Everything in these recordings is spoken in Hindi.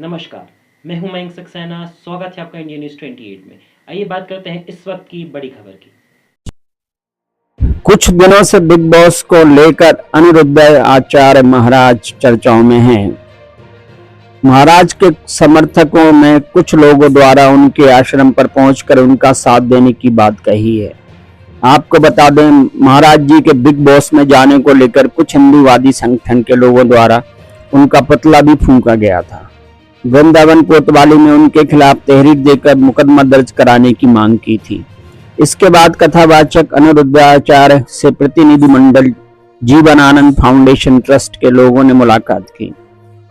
नमस्कार, मैं हूं मयंक सक्सेना। स्वागत है आपका इंडिया न्यूज़ 28 में। आइए बात करते हैं इस वक्त की बड़ी खबर की। कुछ दिनों से बिग बॉस को लेकर अनिरुद्ध आचार्य महाराज चर्चाओं में हैं। महाराज के समर्थकों में कुछ लोगों द्वारा उनके आश्रम पर पहुंचकर उनका साथ देने की बात कही है। आपको बता दें, महाराज जी के बिग बॉस में जाने को लेकर कुछ हिंदूवादी संगठन के लोगों द्वारा उनका पुतला भी फूंका गया था। वृंदावन कोतवाली ने उनके खिलाफ तहरीर देकर मुकदमा दर्ज कराने की मांग की थी। इसके बाद कथावाचक अनिरुद्धाचार्य से प्रतिनिधिमंडल जीवनानंद फाउंडेशन ट्रस्ट के लोगों ने मुलाकात की।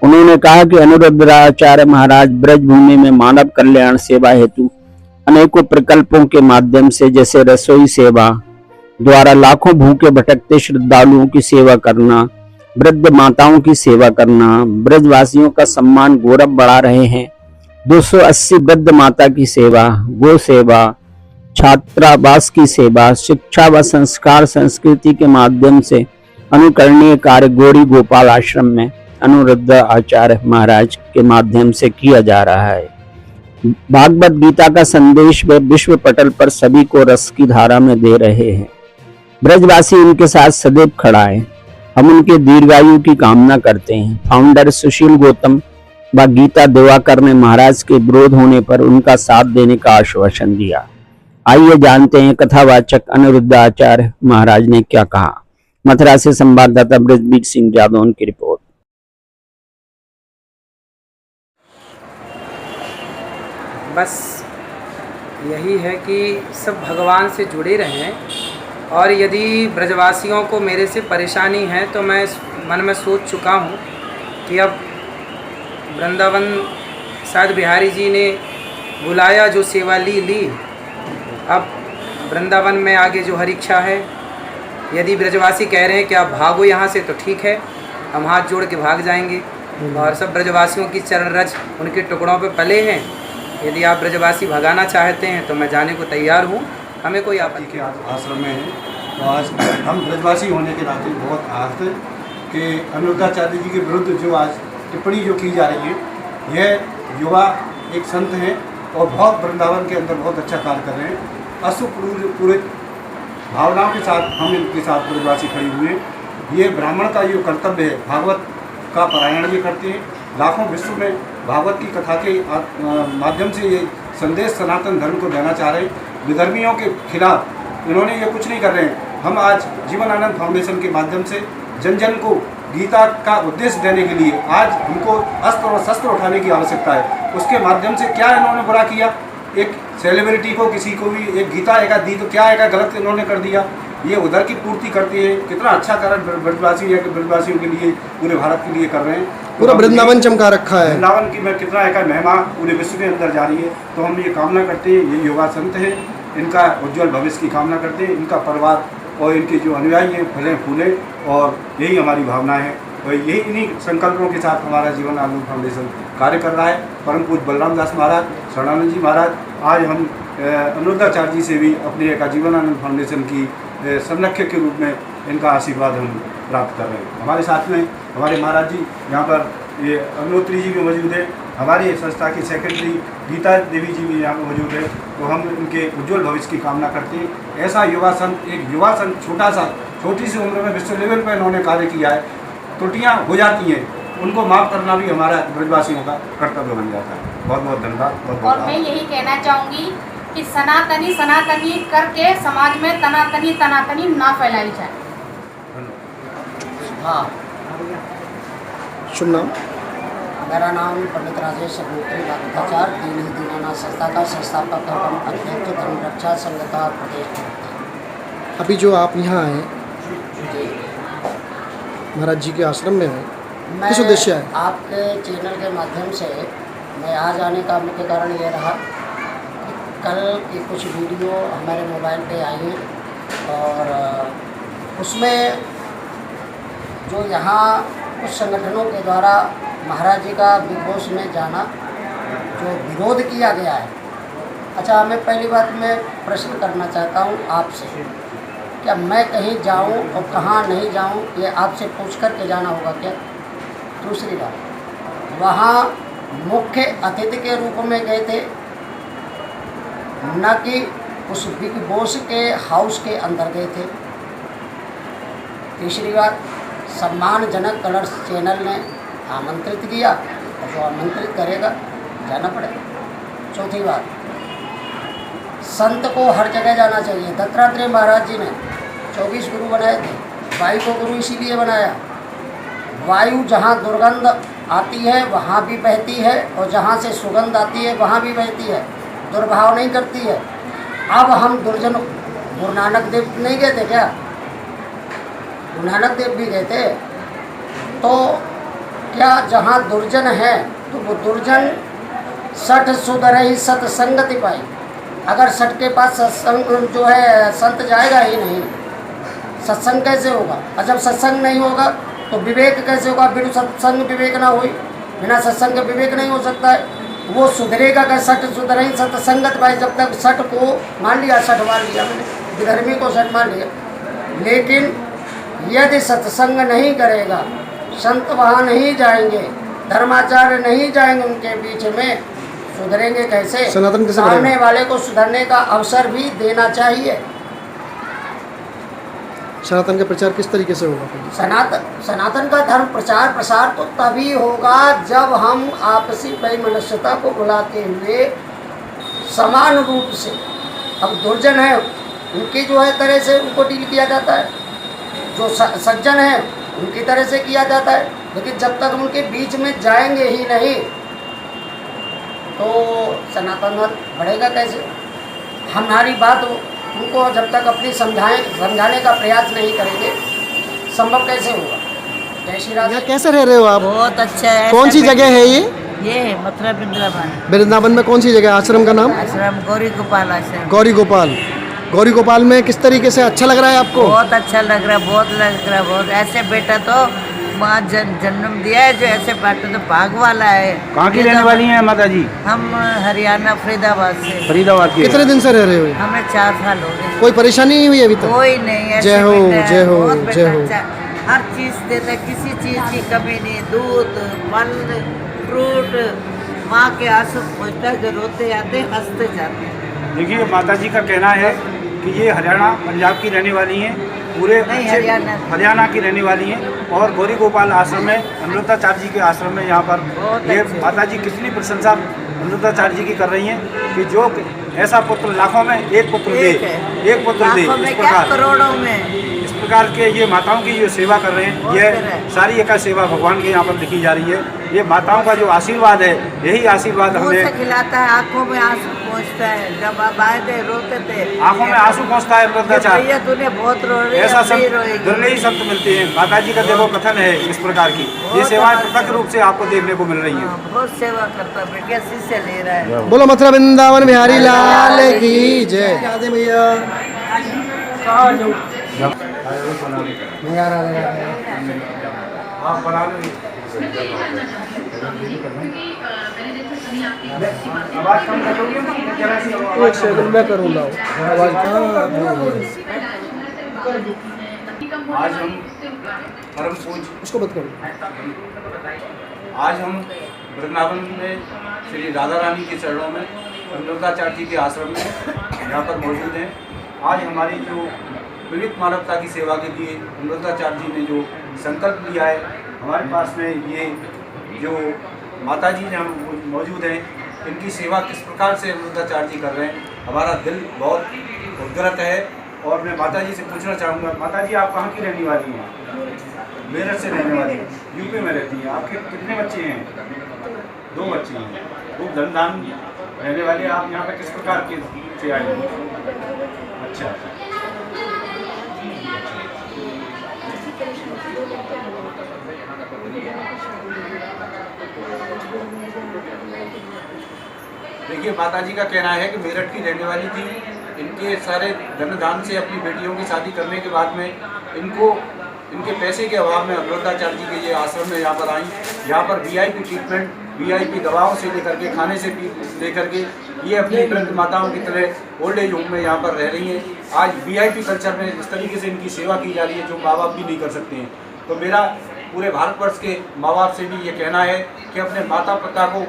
उन्होंने कहा कि अनिरुद्धाचार्य महाराज ब्रजभूमि में मानव कल्याण सेवा हेतु अनेकों प्रकल्पों के माध्यम से, जैसे रसोई सेवा द्वारा लाखों भूखे भटकते श्रद्धालुओं की सेवा करना, वृद्ध माताओं की सेवा करना, ब्रजवासियों का सम्मान गौरव बढ़ा रहे हैं। 280 वृद्ध माता की सेवा, गो सेवा, छात्रावास की सेवा, शिक्षा व संस्कार संस्कृति के माध्यम से अनुकरणीय कार्य गौरी गोपाल आश्रम में अनिरुद्ध आचार्य महाराज के माध्यम से किया जा रहा है। भागवत गीता का संदेश वे विश्व पटल पर सभी को रस की धारा में दे रहे हैं। ब्रजवासी उनके साथ सदैव खड़ा है। हम उनके दीर्घायु की कामना करते हैं। फाउंडर सुशील गौतम व गीता दिवाकर ने महाराज के विरोध होने पर उनका साथ देने का आश्वासन दिया। आइए जानते हैं कथावाचक अनिरुद्ध आचार्य महाराज ने क्या कहा। मथुरा से संवाददाता ब्रजबीर सिंह जादौन की रिपोर्ट। बस यही है कि सब भगवान से जुड़े रहें, और यदि ब्रजवासियों को मेरे से परेशानी है तो मैं मन में सोच चुका हूँ कि अब वृंदावन शायद बिहारी जी ने बुलाया, जो सेवा ली। अब वृंदावन में आगे जो हरी इच्छा है, यदि ब्रजवासी कह रहे हैं कि आप भागो यहाँ से, तो ठीक है, हम हाथ जोड़ के भाग जाएंगे। और सब ब्रजवासियों की चरण रज उनके टुकड़ों पे पले हैं। यदि आप ब्रजवासी भगाना चाहते हैं तो मैं जाने को तैयार हूँ, हमें कोई आपत्ति के आश्रम में है। तो आज हम ब्रजवासी होने के नाते बहुत आहत हैं कि अनिरुद्धाचार्य जी के विरुद्ध जो आज टिप्पणी जो की जा रही है, यह युवा एक संत हैं और बहुत वृंदावन के अंदर बहुत अच्छा कार्य कर रहे हैं। अश्रुपूरित भावनाओं के साथ हम इनके साथ ब्रजवासी खड़े हुए हैं। ये ब्राह्मण का जो कर्तव्य है, भागवत का पारायण ये करते हैं। लाखों विश्व में भागवत की कथा के माध्यम से ये संदेश सनातन धर्म को देना चाह रहे हैं। विधर्मियों के खिलाफ इन्होंने ये कुछ नहीं कर रहे हैं। हम आज जीवनानंद फाउंडेशन के माध्यम से जन जन को गीता का उद्देश्य देने के लिए आज हमको अस्त्र और शस्त्र उठाने की आवश्यकता है। उसके माध्यम से क्या इन्होंने बुरा किया? एक सेलिब्रिटी को, किसी को भी एक गीता एक दी तो क्या एक गलत इन्होंने कर दिया? ये उधर की पूर्ति करती है। कितना अच्छा कार्य ब्रजवासियों के लिए, पूरे भारत के लिए कर रहे हैं। पूरा वृंदावन चमका रखा है। वृंदावन की में कितना एक महिमा पूरे विश्व के अंदर जा रही है। तो हम ये कामना करते हैं, ये युवा संत हैं, इनका उज्जवल भविष्य की कामना करते हैं। इनका परिवार और इनके जो अनुयायी हैं फले फूले, और यही हमारी भावना है। और यही इन्हीं संकल्पों के साथ हमारा जीवनानंद फाउंडेशन कार्य कर रहा है। परम पूज्य बलराम दास महाराज, शरणानंद जी महाराज, आज हम अनिरुद्धाचार्य जी से भी अपने एक जीवनानंद फाउंडेशन की संरक्षक के रूप में इनका आशीर्वाद हम प्राप्त कर रहे हैं। हमारे साथ में हमारे महाराज जी यहाँ पर ये अग्नोत्री जी भी मौजूद है। हमारी संस्था की सेक्रेटरी गीता देवी जी भी यहाँ पर मौजूद है। तो हम इनके उज्जवल भविष्य की कामना करते हैं। ऐसा युवा संत, एक युवा संत छोटी सी उम्र में विश्व लेवल पर इन्होंने कार्य किया है। त्रुटियाँ हो जाती हैं, उनको माफ़ करना भी हमारा ब्रजवासियों का कर्तव्य बन जाता है। बहुत बहुत धन्यवाद। और मैं यही कहना चाहूँगी कि सनातनी करके समाज में तनातनी ना फैलाई जाए। हाँ, शुभ नाम? मेरा नाम पंडित राजेश अग्निहोत्री वागीताचार्य, दीन दीनानाथ संस्था का संस्थापक एवं अध्यक्ष, धर्म रक्षा संघ का प्रदेश। अभी जो आप यहाँ आए जी, महाराज जी के आश्रम में है, किस उद्देश्य है? आपके चैनल के माध्यम से मैं आज आने का मुख्य कारण ये रहा कि कल की कुछ वीडियो हमारे मोबाइल पे आई हैं, और उसमें जो यहाँ कुछ संगठनों के द्वारा महाराज जी का बिग बॉस में जाना जो विरोध किया गया है। अच्छा, मैं पहली बात मैं प्रश्न करना चाहता हूँ आपसे, क्या मैं कहीं जाऊँ और कहाँ नहीं जाऊँ ये आपसे पूछ कर के जाना होगा क्या? दूसरी बात, वहाँ मुख्य अतिथि के रूप में गए थे, न कि उस बिग बॉस के हाउस के अंदर गए थे। तीसरी बात, सम्मानजनक कलर्स चैनल ने आमंत्रित किया और जो आमंत्रित करेगा जाना पड़ेगा। चौथी बात, संत को हर जगह जाना चाहिए। दत्तात्रेय महाराज जी ने 24 गुरु बनाए थे। वायु को गुरु इसीलिए बनाया, वायु जहाँ दुर्गंध आती है वहाँ भी बहती है और जहाँ से सुगंध आती है वहाँ भी बहती है, दुर्भाव नहीं करती है। अब हम दुर्जन, गुरु नानक देव नहीं गए थे क्या? गुरु नानक देव भी गए थे। तो क्या जहाँ दुर्जन है तो वो दुर्जन सठ सुधरहि सत्संगति पाई। अगर सठ के पास सत्संग जो है संत जाएगा ही नहीं, सत्संग कैसे होगा? और जब सत्संग नहीं होगा तो विवेक कैसे होगा? बिना सत्संग विवेक ना हुई, बिना सत्संग के विवेक नहीं हो सकता है। वो सुधरेगा का सठ सुधरहि सत्संगत भाई। जब तक सठ को मान लिया, सठ मान लिया मैंने, विधर्मी को सठ मान लिया, लेकिन यदि सत्संग नहीं करेगा, संत वहाँ नहीं जाएंगे, धर्माचार्य नहीं जाएंगे उनके बीच में, सुधरेंगे कैसे? सनातन कैसे सामने बढ़ेगा? वाले को सुधरने का अवसर भी देना चाहिए। सनातन का प्रचार किस तरीके से होगा? सनातन का धर्म प्रचार प्रसार तो तभी होगा जब हम आपसी वैमनस्यता को बुलाते हुए समान रूप से, अब दुर्जन है उनकी जो है तरह से उनको डील किया जाता है, जो सज्जन है उनकी तरह से किया जाता है, लेकिन जब तक उनके बीच में जाएंगे ही नहीं तो सनातन धर्म बढ़ेगा कैसे? हमारी बात उनको जब तक अपनी समझाने का प्रयास नहीं करेंगे, संभव कैसे होगा? जय श्री राम। यहाँ कैसे रह रहे हो आप? बहुत अच्छा है। कौन सी जगह है ये? ये है मथुरा वृंदावन वृंदावन में कौन सी जगह? आश्रम का नाम? आश्रम गौरी गोपाल आश्रम। गौरी गोपाल। गौरी गोपाल में किस तरीके से अच्छा लग रहा है आपको? बहुत अच्छा लग रहा है, बहुत लग रहा है, बहुत। ऐसे बेटा तो माँ जन्म दिया है, जो ऐसे बेटा तो भाग वाला है। कहाँ की रहने वाली हैं माता जी? हम हरियाणा फरीदाबाद से। फरीदाबाद की। कितने दिन से रह रहे हो? हमें 4 साल हो गए। कोई परेशानी नहीं हुई अभी तक? कोई नहीं। ऐसे जय हो, बेटा है, जय हो, बहुत बेटा जय हो। अच्छा, हर चीज़ देता है, किसी चीज़ की कमी नहीं। दूध, फल, फ्रूट, माँ के आंसू पहुँचता है, जो रोते आते हंसते जाते हैं। देखिए, माता जी का कहना है कि ये हरियाणा पंजाब की रहने वाली हैं, पूरे नहीं, हरियाणा की रहने वाली हैं और गौरी गोपाल आश्रम में, अमृताचार्य जी के आश्रम में यहाँ पर ये माता जी कितनी प्रशंसा अमृताचार्य जी की कर रही हैं कि जो ऐसा पुत्र लाखों में एक पुत्र दे, एक पुत्र दे, इस प्रकार करोड़ों में इस प्रकार के ये माताओं की जो सेवा कर रहे हैं, यह सारी एक सेवा भगवान के यहाँ पर लिखी जा रही है। ये माताओं का जो आशीर्वाद है, यही आशीर्वाद हमें खिलाता है, आंखों में आंसू पहुँचता है। जब आप आए थे रोते थे, आंखों में आंसू पहुँचता है। भैया तूने बहुत रो रही है, ऐसा अब नहीं संत रोएगी। दुर्लभ ही संत मिलते हैं। माता जी का देखो कथन है इस प्रकार की, ये सेवाएं प्रत्यक्ष रूप से आपको देखने को मिल रही हैं। बहुत सेवा करता है, बेटा शिष्य ले रहा है। बोलो मथुरा वृंदावन बिहारी लाल की जय। भैया आप बना लो। आवाज कम करोगे ना, जरा सी एक सेकंड मैं करूँगा आवाज। आज हम परम पूज्य, उसको मत करो। आज हम वृंदावन में श्री राधा रानी के चरणों में, अमृताचार्य जी के आश्रम में यहाँ पर मौजूद हैं। आज हमारी जो पीड़ित मानवता की सेवा के लिए अमृताचार्य जी ने जो संकल्प लिया है, हमारे पास में ये जो माता जी ने हम मौजूद हैं, इनकी सेवा किस प्रकार से अमृताचार्य जी कर रहे हैं, हमारा दिल बहुत उद्ग्रत है। और मैं माता जी से पूछना चाहूँगा, माता जी आप कहाँ की रहने वाली हैं? मेरठ से रहने वाली हैं, यूपी में रहती हैं। आपके कितने बच्चे हैं? 2 बच्चे हैं। खूब धनधान रहने वाले आप यहाँ पर किस प्रकार के से आए हैं? अच्छा, देखिए, माता जी का कहना है कि मेरठ की रहने वाली थी। इनके सारे धनदान से अपनी बेटियों की शादी करने के बाद में इनके पैसे के अभाव में अमृताचार्य जी के ये आश्रम में यहाँ पर आई। यहाँ पर VIP ट्रीटमेंट, VIP दवाओं से लेकर के खाने से लेकर के ये अपनी वृद्ध माताओं की तरह ओल्ड एज होम में यहाँ पर रह रही हैं। आज VIP कल्चर में इस तरीके से इनकी सेवा की जा रही है जो माँ बाप भी नहीं कर सकते हैं। तो मेरा पूरे भारतवर्ष के माँ बाप से भी ये कहना है कि अपने माता पिता को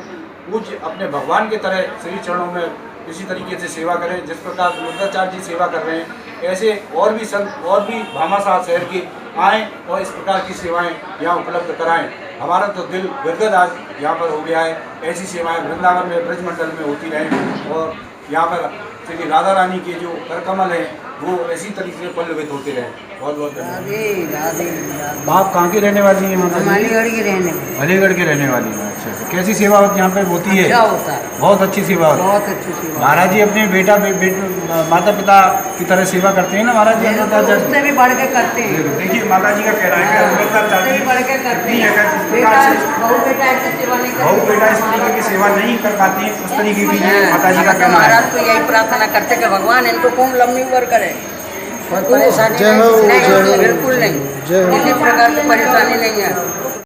पूज्य अपने भगवान के तरह श्री चरणों में इसी तरीके से सेवा करें जिस प्रकार अनिरुद्धाचार्य जी सेवा कर रहे हैं। ऐसे और भी संत और भी भामाशाह शहर के आएँ और इस प्रकार की सेवाएं यहाँ उपलब्ध कराएं। हमारा तो दिल गदगद आज यहाँ पर हो गया है। ऐसी सेवाएं वृंदावन में ब्रजमंडल में होती रहें और यहाँ पर श्री राधा रानी के जो करकमल हैं वो इसी तरीके से पल्लवित होते रहे। बहुत बहुत धन्यवाद। आप कहाँ की रहने वाली हैं माता जी? अलीगढ़ की रहने वाली। अलीगढ़ के रहने वाली हैं। अच्छा अच्छा। कैसी सेवा यहाँ पे होती है? क्या होता है? बहुत अच्छी सेवा होती है। बहुत अच्छी सेवा। महाराज जी अपने माता पिता की तरह सेवा करते हैं ना महाराज जी? उससे भी बढ़ के करते हैं। देखिए माता जी का कहना है कि उससे भी बढ़ के करते हैं। बहू बेटा ऐसी सेवा नहीं करते। बहू बेटा इस तरीके की सेवा नहीं कर पाती है, उस तरीके की माता जी का कहना है। महाराज तो यही प्रार्थना करते कि भगवान इनको खूब लंबी उम्र करे, कोई परेशानी जय हो, नहीं, जय हो। बिल्कुल नहीं, किसी प्रकार की परेशानी नहीं है।